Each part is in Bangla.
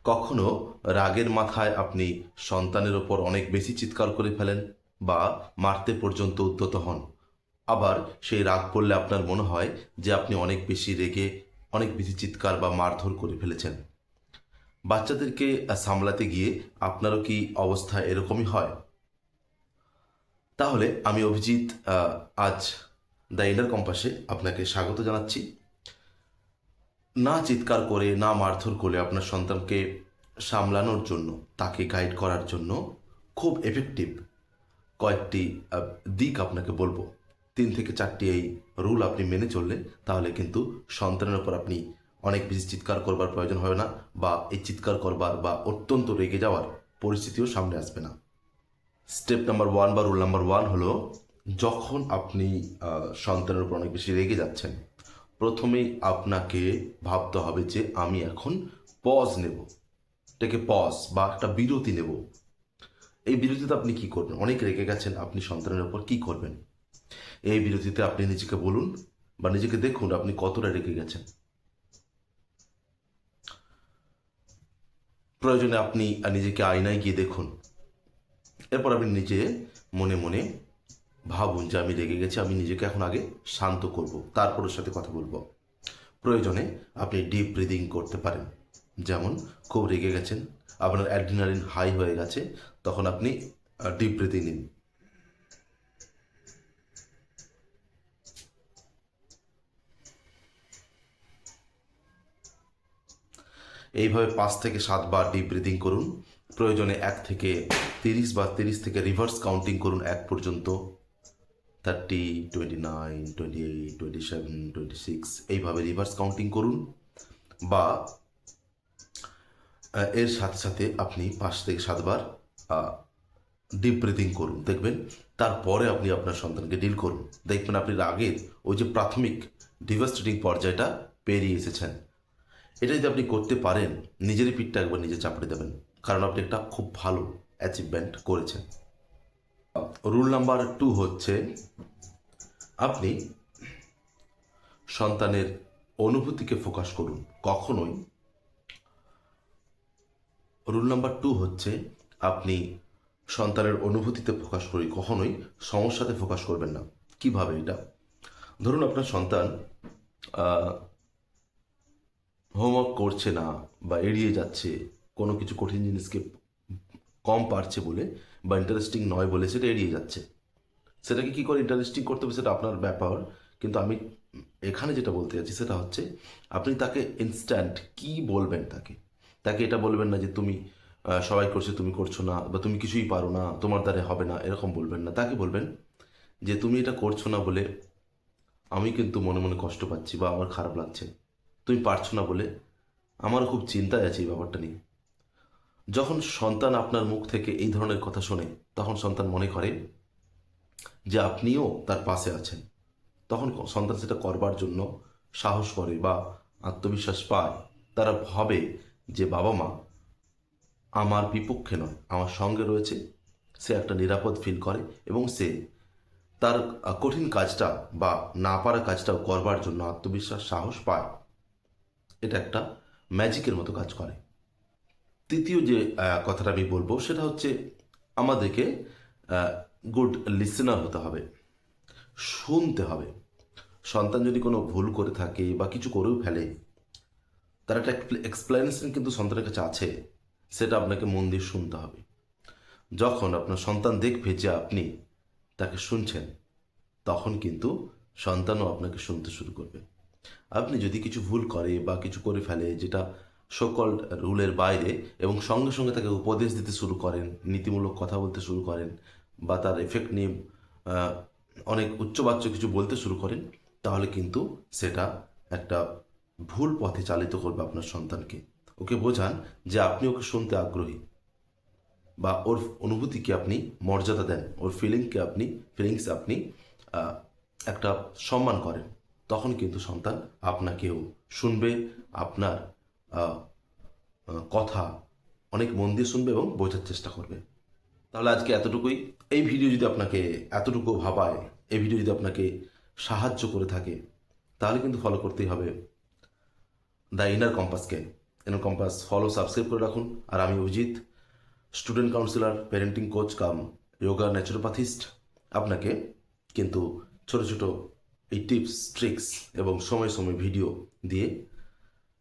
কখনো রাগের মাথায় আপনি সন্তানের ওপর অনেক বেশি চিৎকার করে ফেলেন বা মারতে পর্যন্ত উদ্যত হন। আবার সেই রাগ করলে আপনার মনে হয় যে আপনি অনেক বেশি রেগে অনেক বেশি চিৎকার বা মারধর করে ফেলেছেন। বাচ্চাদেরকে সামলাতে গিয়ে আপনারও কি অবস্থা এরকমই হয়? তাহলে আমি অভিজিৎ আজ দ্য ইনার কম্পাসে আপনাকে স্বাগত জানাচ্ছি। না চিৎকার করে না মারধর করে আপনার সন্তানকে সামলানোর জন্য, তাকে গাইড করার জন্য খুব এফেক্টিভ কয়েকটি দিক আপনাকে বলবো। 3 থেকে 4টি এই রুল আপনি মেনে চললে তাহলে কিন্তু সন্তানের উপর আপনি অনেক বেশি চিৎকার করবার প্রয়োজন হবে না, বা এই চিৎকার করবার বা অত্যন্ত রেগে যাওয়ার পরিস্থিতিও সামনে আসবে না। স্টেপ নাম্বার 1 বা রুল নাম্বার 1 হলো, যখন আপনি সন্তানের উপর অনেক বেশি রেগে যাচ্ছেন, প্রথমেই আপনাকে ভাবতে হবে যে আমি এখন পজ নেব, এটাকে পজ বা একটা বিরতি নেব। এই বিরতিতে আপনি কি করবেন? অনেক রেগে গেছেন, আপনি সন্তানের উপর কি করবেন? এই বিরতিতে আপনি নিজেকে বলুন বা নিজেকে দেখুন আপনি কতটা রেগে গেছেন। প্রয়োজনে আপনি নিজেকে আয়নায় গিয়ে দেখুন। এরপর আপনি নিজে মনে মনে ভাবুন যে আমি রেগে গেছি, আমি নিজেকে এখন আগে শান্ত করব, তারপর ওর সাথে কথা বলবো। প্রয়োজনে আপনি ডিপ ব্রিদিং করতে পারেন। যেমন খুব রেগে গেছেন, আপনার অ্যাড্রিনালিন হাই হয়ে গেছে, তখন আপনি ডিপ ব্রিদিং নিন। এইভাবে 5 থেকে 7 বার ডিপ ব্রিদিং করুন। প্রয়োজনে 1 থেকে 30 বা 30 থেকে রিভার্স কাউন্টিং করুন 1 পর্যন্ত। 30, 29, 28, 27, 26 এইভাবে রিভার্স কাউন্টিং করুন। বা এর সাথে সাথে আপনি 5 থেকে 7 বার ডিপ ব্রিদিং করুন। দেখবেন তারপরে আপনি আপনার সন্তানকে ডিল করুন। দেখবেন আপনি রাগের ওই যে প্রাথমিক ডিভাস্টেটিং পর্যায়টা পেরিয়ে এসেছেন। এটা যদি আপনি করতে পারেন, নিজেরই পিঠটা একবার নিজে চাপড়ে দেবেন, কারণ আপনি একটা খুব ভালো অ্যাচিভমেন্ট করেছেন। রুল নাম্বার 2 হচ্ছে, আপনি সন্তানের অনুভূতিকে ফোকাস করুন। কখনোই রুল নাম্বার 2 হচ্ছে, আপনি সন্তানের অনুভূতিতে ফোকাস করি, কখনোই সমস্যাতে ফোকাস করবেন না। কিভাবে এটা? ধরুন আপনার সন্তান হোমওয়ার্ক করছে না বা এড়িয়ে যাচ্ছে, কোনো কিছু কঠিন জিনিসকে কম পারছে বলে বা ইন্টারেস্টিং নয় বলে সেটা এড়িয়ে যাচ্ছে। সেটাকে কী করে ইন্টারেস্টিং করতে হবে সেটা আপনার ব্যাপার। কিন্তু আমি এখানে যেটা বলতে চাচ্ছি সেটা হচ্ছে, আপনি তাকে ইনস্ট্যান্ট কি বলবেন, তাকে তাকে এটা বলবেন না যে তুমি সবাই করছে তুমি করছো না, বা তুমি কিছুই পারো না, তোমার দ্বারা হবে না, এরকম বলবেন না। তাকে বলবেন যে তুমি এটা করছো না বলে আমি কিন্তু মনে মনে কষ্ট পাচ্ছি বা আমার খারাপ লাগছে। তুমি পারছো না বলে আমারও খুব চিন্তায় আছে এই ব্যাপারটা নিয়ে। যখন সন্তান আপনার মুখ থেকে এই ধরনের কথা শোনে, তখন সন্তান মনে করে যে আপনিও তার পাশে আছেন। তখন সন্তান সেটা করবার জন্য সাহস করে বা আত্মবিশ্বাস পায়। তারা ভাবে যে বাবা মা আমার বিপক্ষে নয়, আমার সঙ্গে রয়েছে। সে একটা নিরাপদ ফিল করে এবং সে তার কঠিন কাজটা বা না পারা কাজটাও করবার জন্য আত্মবিশ্বাস সাহস পায়। এটা একটা ম্যাজিকের মতো কাজ করে। তৃতীয় যে কথাটা আমি বলবো সেটা হচ্ছে, আমাদেরকে গুড লিসেনার হতে হবে, শুনতে হবে। সন্তান যদি কোনো ভুল করে থাকে বা কিছু করেও ফেলে, তার একটা এক্সপ্লেনেশন কিন্তু সন্তানের কাছে আছে, সেটা আপনাকে মন দিয়ে শুনতে হবে। যখন আপনার সন্তান দেখবে যে আপনি তাকে শুনছেন, তখন কিন্তু সন্তানও আপনাকে শুনতে শুরু করবে। আপনি যদি কিছু ভুল করে বা কিছু করে ফেলে যেটা সকল রুলের বাইরে, এবং সঙ্গে সঙ্গে তাকে উপদেশ দিতে শুরু করেন, নীতিমূলক কথা বলতে শুরু করেন, বা তার এফেক্ট নিয়ে আহ, অনেক উচ্চবাচ্য কিছু বলতে শুরু করেন, তাহলে কিন্তু সেটা একটা ভুল পথে চালিত করবে আপনার সন্তানকে। ওকে বোঝান যে আপনি ওকে শুনতে আগ্রহী, বা ওর অনুভূতিকে আপনি মর্যাদা দেন, ওর ফিলিংসে আপনি আহ, একটা সম্মান করেন। তখন কিন্তু সন্তান আপনাকেও শুনবে, আপনার আহ, কথা অনেক মন দিয়ে শুনবে এবং বোঝার চেষ্টা করবে। তাহলে আজকে এতটুকুই। এই ভিডিও যদি আপনাকে এতটুকু ভাবায়, এই ভিডিও যদি আপনাকে সাহায্য করে থাকে, তাহলে কিন্তু ফলো করতেই হবে দ্য ইনার কম্পাসকে। এনএল কম্পাস ফলো সাবস্ক্রাইব করে রাখুন। আর আমি Abhijit, student counsellor, parenting coach cum yoga naturopathist, আপনাকে কিন্তু ছোট ছোট এই টিপস ট্রিক্স এবং সময় সময় ভিডিও দিয়ে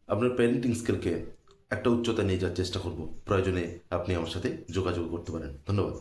আপনার প্যারেন্টিং স্কিলকে একটা উচ্চতায় নিয়ে যাওয়ার চেষ্টা করব। প্রয়োজনে আপনি আমার সাথে যোগাযোগ করতে পারেন। ধন্যবাদ।